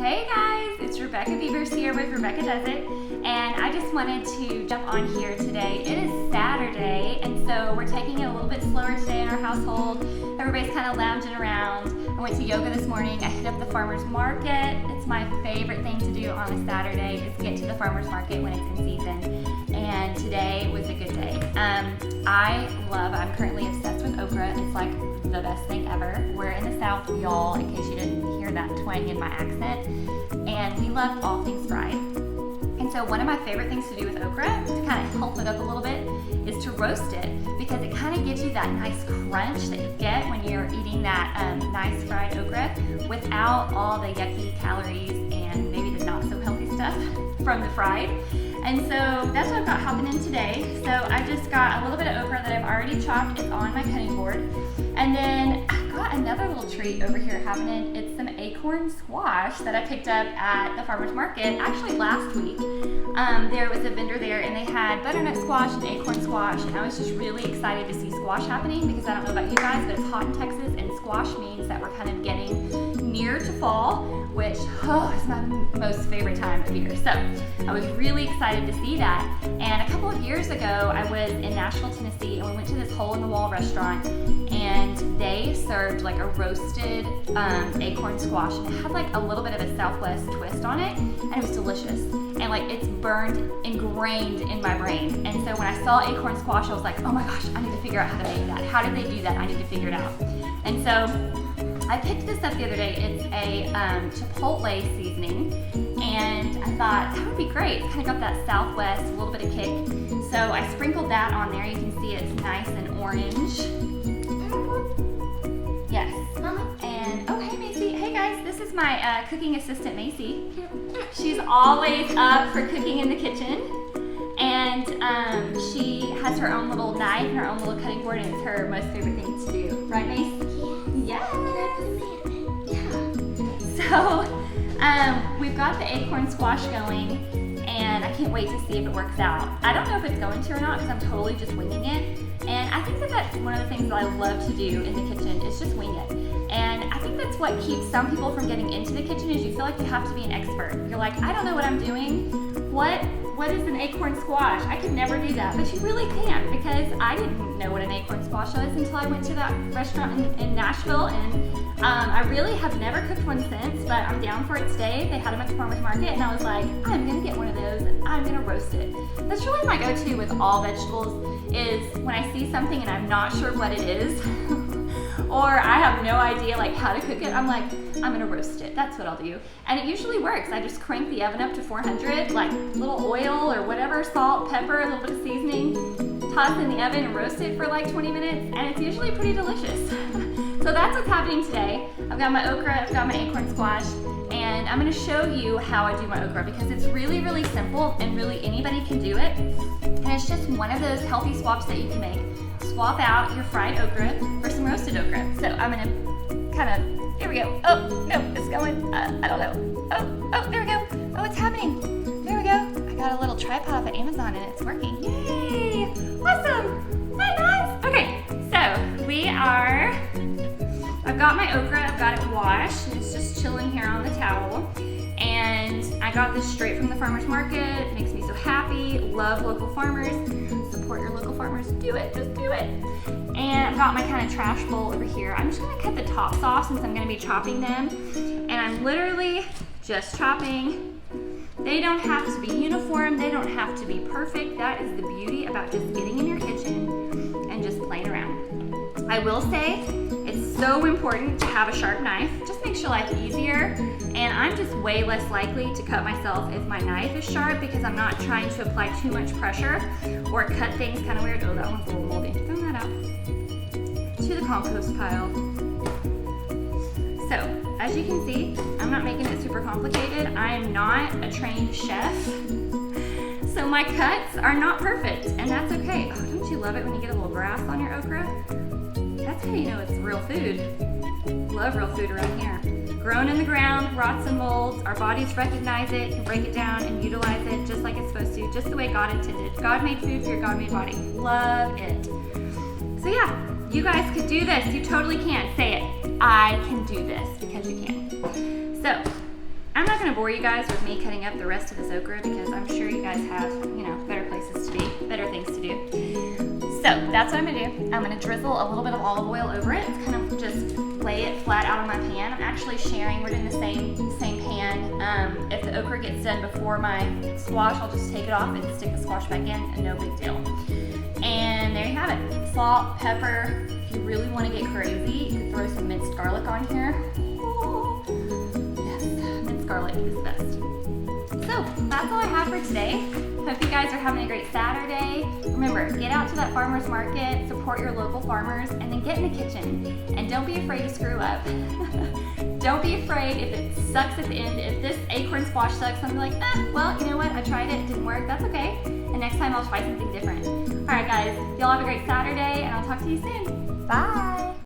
Hey guys, it's Rebecca Beavers here with Rebecca Does It, and I just wanted to jump on here today. It is Saturday, and so we're taking it a little bit slower today in our household. Everybody's kind of lounging around. I went to yoga this morning. I hit up the farmer's market. It's my favorite thing to do on a Saturday is get to the farmer's market when it's in season, and today was a good day. I'm currently obsessed with okra. It's like the best thing ever. We're in the South, y'all, in case you didn't hear that twang in my accent, and we love all things fried. And so one of my favorite things to do with okra, to kind of help it up a little bit, is to roast it, because it kind of gives you that nice crunch that you get when you're eating that nice fried okra without all the yucky calories and maybe the not so healthy stuff from the fried. And so that's what I've got happening today. So I just got a little bit of okra that I've already chopped. It's on my cutting board. And then I got another little treat over here happening. It's some acorn squash that I picked up at the farmer's market actually last week. There was a vendor there and they had butternut squash and acorn squash, and I was just really excited to see squash happening because I don't know about you guys, but it's hot in Texas and squash means that we're kind of getting near to fall, which is my most favorite time of year. So I was really excited to see that. And a couple of years ago, I was in Nashville, Tennessee, and we went to this hole-in-the-wall restaurant, and they served like a roasted acorn squash, and it had like a little bit of a Southwest twist on it, and it was delicious. And like it's ingrained in my brain. And so when I saw acorn squash, I was like, oh my gosh, I need to figure out how to make that. How did they do that? I need to figure it out. And so I picked this up the other day. It's a chipotle seasoning, and I thought that would be great. It's kind of got that Southwest, a little bit of kick. So I sprinkled that on there. You can see it's nice and orange. Yes. Mama. And oh, hey Macy. Hey guys, this is my cooking assistant Macy. She's always up for cooking in the kitchen, and she has her own little knife and her own little cutting board, and it's her most favorite thing to do. Right, Mace? Yes. So we've got the acorn squash going, and I can't wait to see if it works out. I don't know if it's going to or not because I'm totally just winging it, and I think that that's one of the things that I love to do in the kitchen is just wing it. And I think that's what keeps some people from getting into the kitchen is you feel like you have to be an expert. You're like, I don't know what I'm doing. What is an acorn squash? I could never do that, but you really can, because I didn't know what an acorn squash was until I went to that restaurant in Nashville, and I really have never cooked one since, but I'm down for it today. They had them at the farmer's market, and I was like, I'm gonna get one of those, and I'm gonna roast it. That's really my go-to with all vegetables is when I see something and I'm not sure what it is, or I have no idea like how to cook it, I'm like, I'm gonna roast it. That's what I'll do. And it usually works. I just crank the oven up to 400, like little oil or whatever, salt, pepper, a little bit of seasoning, toss it in the oven and roast it for like 20 minutes, and it's usually pretty delicious. So that's what's happening today. I've got my okra, I've got my acorn squash, and I'm gonna show you how I do my okra because it's really, really simple and really anybody can do it. And it's just one of those healthy swaps that you can make. Swap out your fried okra for some roasted okra. So I'm gonna kind of, here we go. Oh, no, it's going, I don't know. Oh, there we go. Oh, it's happening. There we go. I got a little tripod off of Amazon and it's working. Yay! Awesome! Hi guys! Okay, so I've got my okra, I've got it washed, and it's just chilling here on the towel. And I got this straight from the farmer's market. It makes me so happy. Love local farmers. Support your local farmers. Do it, just do it. And I've got my kind of trash bowl over here. I'm just gonna cut the tops off since I'm gonna be chopping them. And I'm literally just chopping. They don't have to be uniform. They don't have to be perfect. That is the beauty about just getting in your kitchen and just playing around. I will say it's so important to have a sharp knife. Just makes your life easier. And I'm just way less likely to cut myself if my knife is sharp because I'm not trying to apply too much pressure or cut things kind of weird. Oh, that one's a little moldy. Throw that out to the compost pile. So, as you can see, I'm not making it super complicated. I am not a trained chef. So my cuts are not perfect, and that's okay. Oh, don't you love it when you get a little grass on your okra? That's how you know it's real food. Love real food around here. Grown in the ground, rots and molds. Our bodies recognize it, can break it down and utilize it just like it's supposed to, just the way God intended. God made food for your God-made body. Love it. So yeah, you guys could do this. You totally can. Say it. I can do this because you can. So I'm not gonna bore you guys with me cutting up the rest of this okra because I'm sure you guys have, you know, better places to be, better things to do. So that's what I'm gonna do. I'm gonna drizzle a little bit of olive oil over it. It's kind of just lay it flat out on my pan. I'm actually sharing, we're doing the same pan. If the okra gets done before my squash, I'll just take it off and stick the squash back in, and no big deal. And there you have it. Salt, pepper. If you really wanna get crazy, you could throw some minced garlic on here. Yes, minced garlic is the best. So that's all I have for today. Hope you guys are having a great Saturday. Remember, get out to that farmer's market, support your local farmers, and then get in the kitchen. And don't be afraid to screw up. Don't be afraid if it sucks at the end. If this acorn squash sucks, I'm like, well, you know what? I tried it didn't work. That's okay. And next time I'll try something different. All right, guys, y'all have a great Saturday, and I'll talk to you soon. Bye.